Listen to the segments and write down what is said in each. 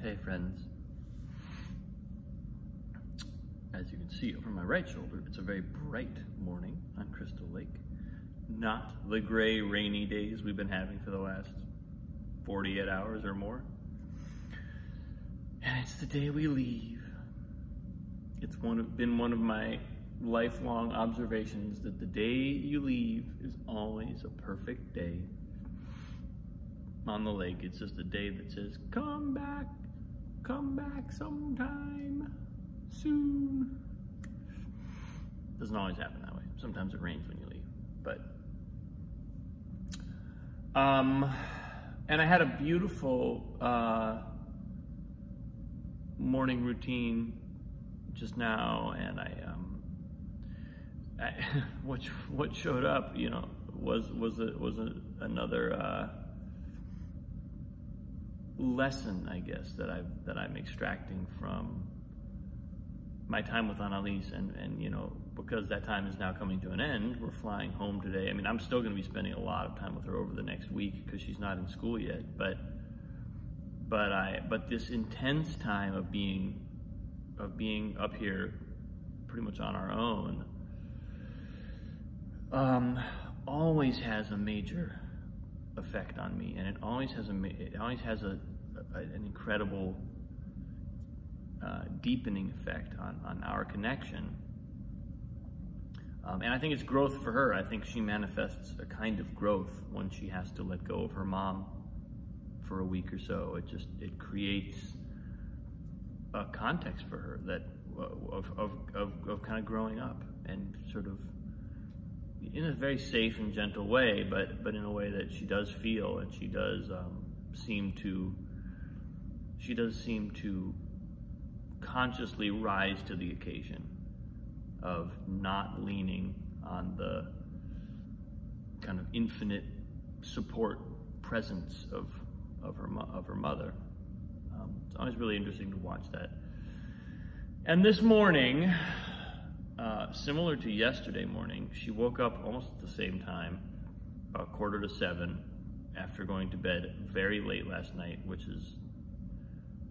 Hey friends, as you can see over my right shoulder, it's a very bright morning on Crystal Lake. Not the gray, rainy days we've been having for the last 48 hours or more. And it's the day we leave. It's been one of my lifelong observations that the day you leave is always a perfect day. On the lake, it's just a day that says, come back sometime soon. Doesn't always happen that way. Sometimes it rains when you leave, but and I had a beautiful morning routine just now, and what showed up, you know, was another lesson, I guess, that I'm extracting from my time with Annalise, and you know, because that time is now coming to an end, we're flying home today. I mean, I'm still going to be spending a lot of time with her over the next week because she's not in school yet, but this intense time of being up here pretty much on our own always has a major effect on me, and it always has an incredible deepening effect on our connection. And I think it's growth for her. I think she manifests a kind of growth when she has to let go of her mom for a week or so. It creates a context for her that of kind of growing up, and sort of in a very safe and gentle way, but in a way that she does feel, and she does seem to consciously rise to the occasion of not leaning on the kind of infinite support presence of her mother. It's always really interesting to watch that. And this morning, similar to yesterday morning, she woke up almost at the same time, about 6:45, after going to bed very late last night, which is,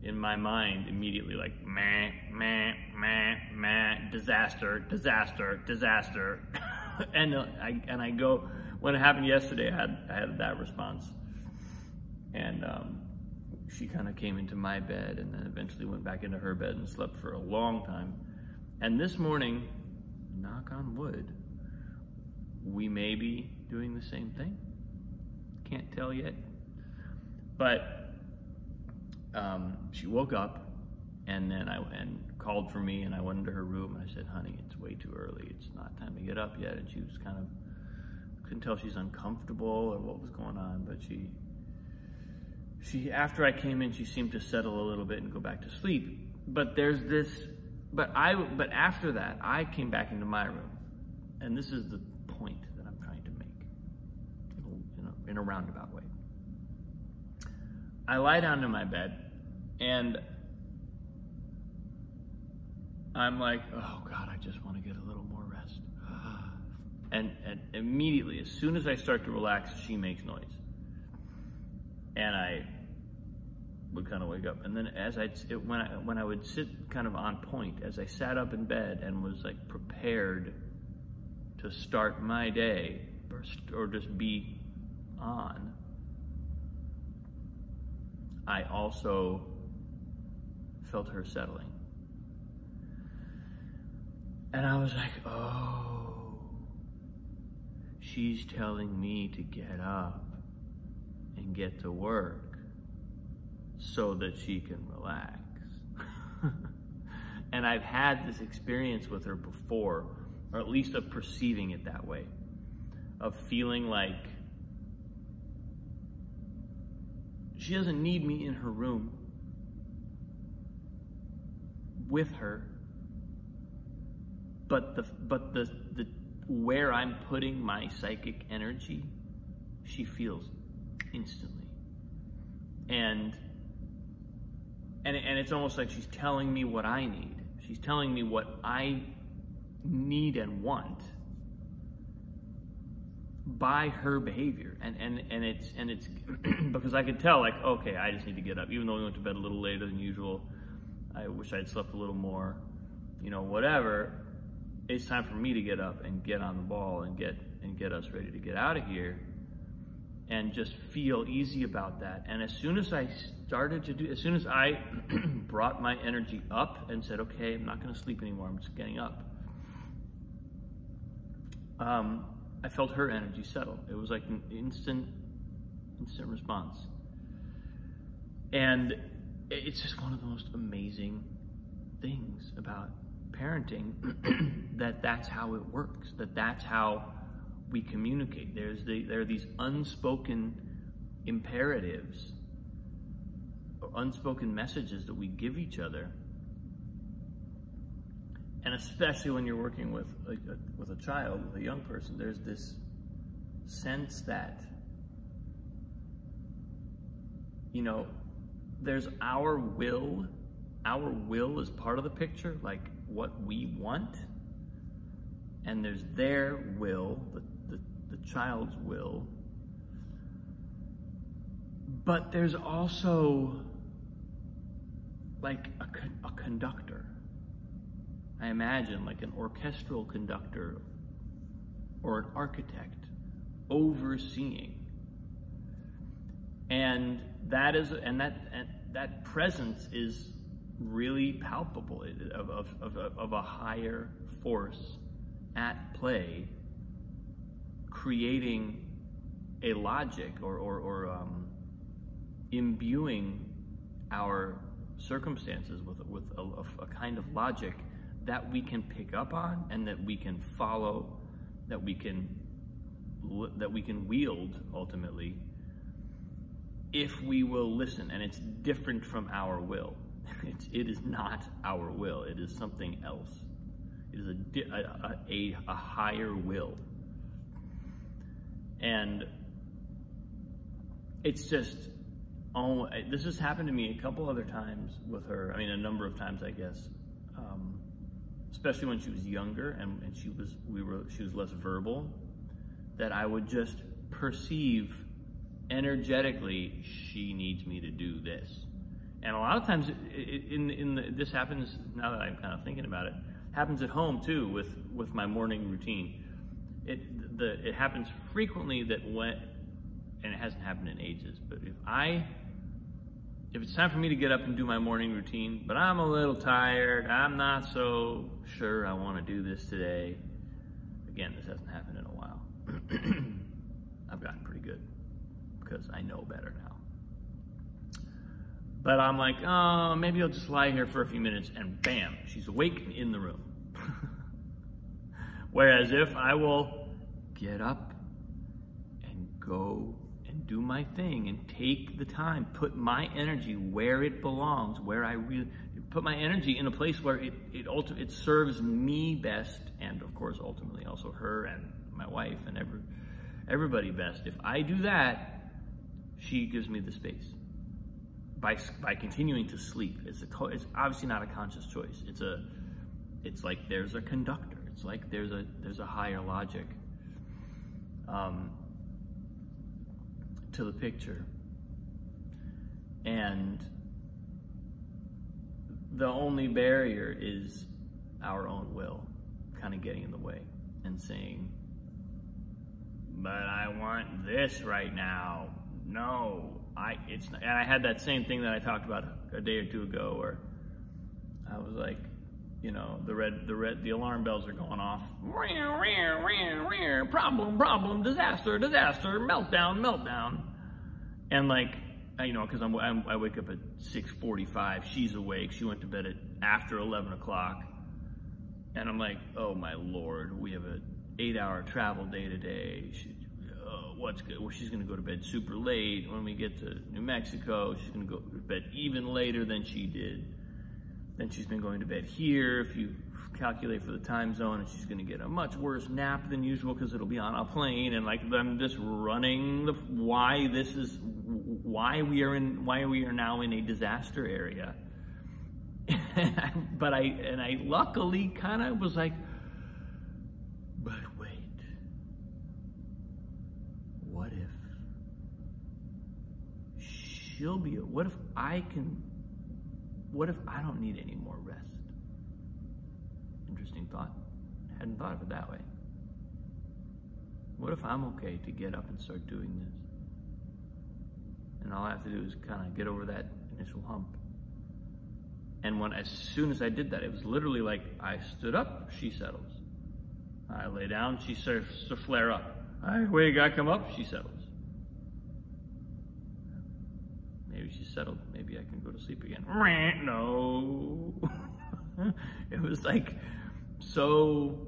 in my mind, immediately like, meh, meh, meh, meh, disaster, disaster, disaster. and I go, when it happened yesterday, I had that response. And she kind of came into my bed and then eventually went back into her bed and slept for a long time. And this morning, knock on wood, we may be doing the same thing. Can't tell yet. But she woke up and then called for me, and I went into her room and I said, honey, it's way too early. It's not time to get up yet. And she was kind of, couldn't tell if she's uncomfortable or what was going on, but she after I came in, she seemed to settle a little bit and go back to sleep. But there's this, but after that, I came back into my room, and this is the point that I'm trying to make in a roundabout way. I lie down in my bed, and I'm like, oh God, I just want to get a little more rest. And immediately, as soon as I start to relax, she makes noise. And I would kind of wake up. And then when I would sit kind of on point, as I sat up in bed and was like prepared to start my day or just be on, I also felt her settling. And I was like, oh, she's telling me to get up and get to work so that she can relax. And I've had this experience with her before, or at least of perceiving it that way, of feeling like she doesn't need me in her room with her, but the where I'm putting my psychic energy, she feels instantly. And it's almost like she's telling me what I need. She's telling me what I need and want, by her behavior, and it's because I could tell, like, okay, I just need to get up, even though we went to bed a little later than usual. I wish I'd slept a little more, whatever. It's time for me to get up and get on the ball and get us ready to get out of here, and just feel easy about that. And as soon as I brought my energy up and said, okay, I'm not going to sleep anymore, I'm just getting up, I felt her energy settle. It was like an instant response. And it's just one of the most amazing things about parenting, that's how it works, that's how we communicate. There are these unspoken imperatives, or unspoken messages that we give each other. And especially when you're working with a child, with a young person, there's this sense that, there's our will. Our will is part of the picture, like what we want. And there's their will, the child's will. But there's also like a conductor. I imagine like an orchestral conductor or an architect overseeing. And that presence is really palpable, of a higher force at play, creating a logic or imbuing our circumstances with a kind of logic that we can pick up on and that we can follow, that we can wield ultimately, if we will listen. And it's different from our will. It is not our will. It is something else. It is a higher will. And it's just, this has happened to me a couple other times with her. I mean, a number of times, I guess. Especially when she was younger and she was less verbal, that I would just perceive energetically, she needs me to do this. And a lot of times, this happens, now that I'm kind of thinking about it, happens at home too with my morning routine. It happens frequently that and it hasn't happened in ages, but if it's time for me to get up and do my morning routine, but I'm a little tired, I'm not so sure I want to do this today. Again, this hasn't happened in a while. I've gotten pretty good because I know better now. But I'm like, oh, maybe I'll just lie here for a few minutes, and bam, she's awake and in the room. Whereas if I will get up and go and do my thing and take the time, put my energy where it belongs, where I really put my energy in a place where it serves me best, and of course ultimately also her and my wife and everybody best. If I do that, she gives me the space by continuing to sleep. It's obviously not a conscious choice. It's like there's a conductor. It's like there's a higher logic to the picture. And the only barrier is our own will kind of getting in the way and saying, but I want this right now. No, and I had that same thing that I talked about a day or two ago, where I was like, the alarm bells are going off. Problem, disaster, meltdown. And like, because I wake up at 6:45. She's awake. She went to bed after 11 o'clock. And I'm like, oh my Lord, we have an 8-hour travel day today. What's good? Well, she's going to go to bed super late. When we get to New Mexico, she's going to go to bed even later than she did. Then she's been going to bed here, if you calculate for the time zone, and she's going to get a much worse nap than usual because it'll be on a plane. And like, I'm just running why we are now in a disaster area. But I luckily kind of was like, but wait, she'll be, what if I don't need any more rest? Interesting thought. Hadn't thought of it that way. What if I'm okay to get up and start doing this? And all I have to do is kind of get over that initial hump. And as soon as I did that, it was literally like I stood up, she settles. I lay down, she starts to flare up. Wait, I come up, she settles. Maybe she's settled. Maybe I can go to sleep again. No. It was like so.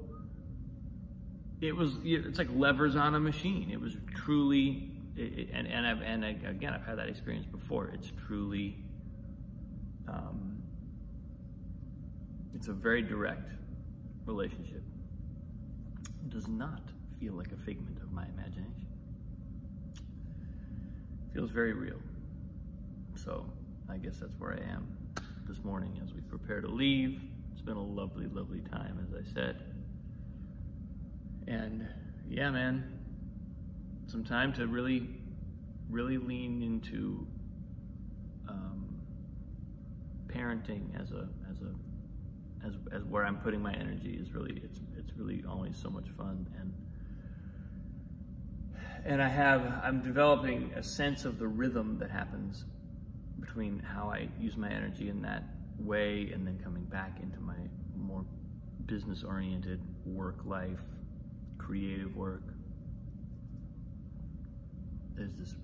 It's like levers on a machine. It was truly, again, I've had that experience before. It's truly, it's a very direct relationship. It does not feel like a figment of my imagination. It feels very real. So I guess that's where I am this morning as we prepare to leave. It's been a lovely, lovely time, as I said. And yeah, man, some time to really, really lean into parenting as where I'm putting my energy is really, it's really always so much fun. And I'm developing a sense of the rhythm that happens between how I use my energy in that way and then coming back into my more business-oriented work life, creative work. There's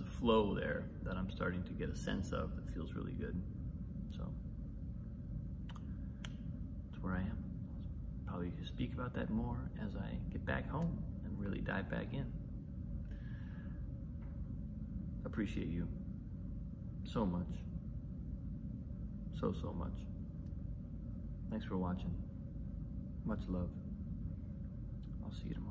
a flow there that I'm starting to get a sense of that feels really good. So that's where I am. I'll probably speak about that more as I get back home and really dive back in. Appreciate you so much. So much. Thanks for watching. Much love. I'll see you tomorrow.